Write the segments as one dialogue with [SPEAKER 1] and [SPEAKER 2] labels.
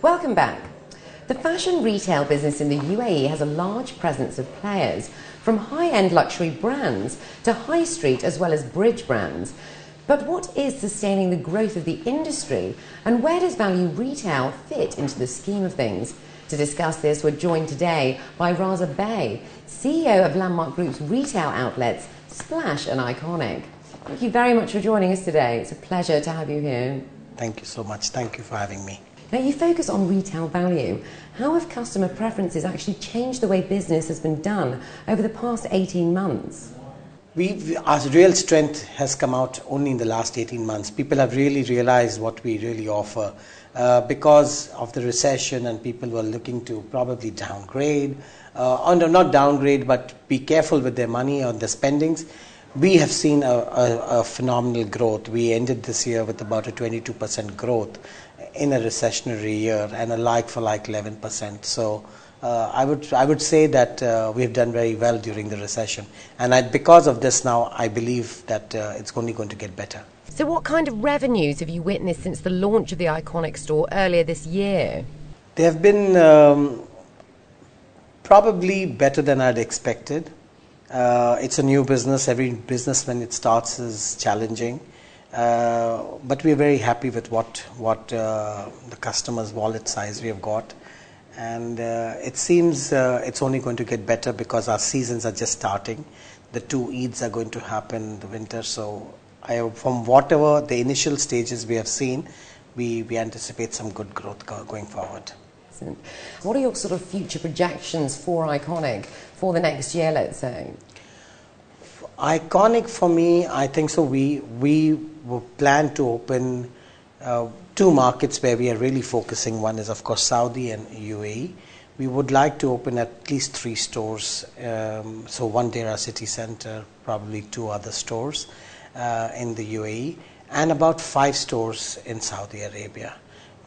[SPEAKER 1] Welcome back. The fashion retail business in the UAE has a large presence of players, from high-end luxury brands to high street as well as bridge brands. But what is sustaining the growth of the industry, and where does value retail fit into the scheme of things? To discuss this, we're joined today by Raza Beig, CEO of Landmark Group's retail outlets, Splash and Iconic. Thank you very much for joining us today. It's a pleasure to have you here.
[SPEAKER 2] Thank you so much. Thank you for having me.
[SPEAKER 1] Now, you focus on retail value. How have customer preferences actually changed the way business has been done over the past 18 months?
[SPEAKER 2] Our real strength has come out only in the last 18 months. People have really realized what we really offer. Because of the recession, and people were looking to probably downgrade, or not downgrade, but be careful with their money or their spendings. We have seen a phenomenal growth. We ended this year with about a 22% growth in a recessionary year, and a like-for-like 11%. So I would say that we have done very well during the recession, and because of this now, I believe that it's only going to get better.
[SPEAKER 1] So what kind of revenues have you witnessed since the launch of the Iconic store earlier this year?
[SPEAKER 2] They have been probably better than I'd expected. It's a new business. Every business when it starts is challenging. But we're very happy with what the customer's wallet size we have got. And it seems it's only going to get better because our seasons are just starting. The 2 Eids are going to happen in the winter. So from whatever the initial stages we have seen, we anticipate some good growth going forward.
[SPEAKER 1] Excellent. What are your sort of future projections for Iconic for the next year, let's say?
[SPEAKER 2] Iconic for me, I think so. We plan to open 2 markets where we are really focusing. One is, of course, Saudi and UAE. We would like to open at least 3 stores. So one Deira city center, probably 2 other stores in the UAE, and about 5 stores in Saudi Arabia,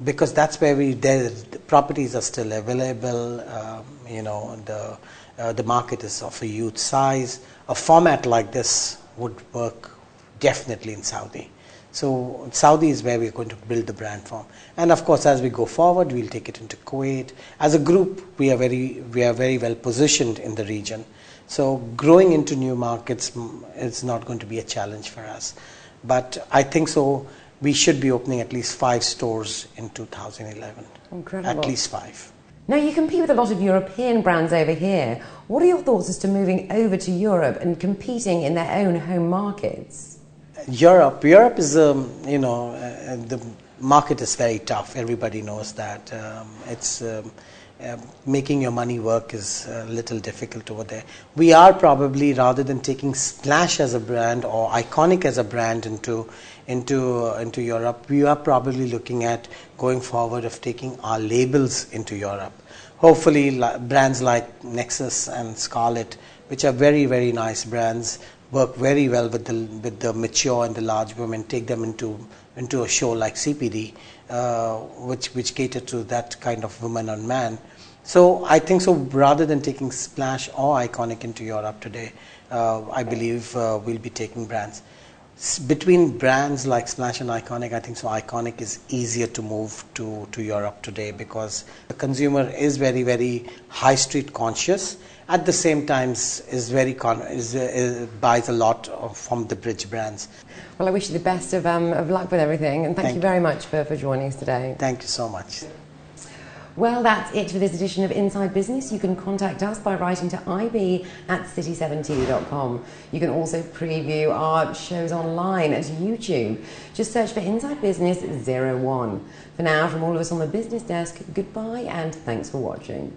[SPEAKER 2] because that's where the properties are still available. The market is of a huge size. A format like this would work definitely in Saudi. So Saudi is where we're going to build the brand from. And of course, as we go forward, we'll take it into Kuwait. As a group, we are very well positioned in the region. So growing into new markets is not going to be a challenge for us. But I think so. We should be opening at least 5 stores in 2011.
[SPEAKER 1] Incredible.
[SPEAKER 2] At least 5.
[SPEAKER 1] Now, you compete with a lot of European brands over here. What are your thoughts as to moving over to Europe and competing in their own home markets?
[SPEAKER 2] Europe is, the market is very tough. Everybody knows that. Making your money work is a little difficult over there. We are probably, rather than taking Splash as a brand or Iconic as a brand into Europe, we are probably looking at going forward of taking our labels into Europe. Hopefully, brands like Nexus and Scarlett, which are very, very nice brands, work very well with the mature and the large women, take them into a show like CPD, which cater to that kind of woman and man. So I think so. Rather than taking Splash or Iconic into Europe today, I believe we'll be taking brands. Between brands like Splash and Iconic, I think so Iconic is easier to move to Europe today, because the consumer is very, very high street conscious. At the same time, buys a lot from the bridge brands.
[SPEAKER 1] Well, I wish you the best of luck with everything, and thank you very much for joining us today.
[SPEAKER 2] Thank you so much.
[SPEAKER 1] Well, that's it for this edition of Inside Business. You can contact us by writing to ib@city7tv.com. You can also preview our shows online at YouTube. Just search for Inside Business 01. For now, from all of us on the business desk, goodbye and thanks for watching.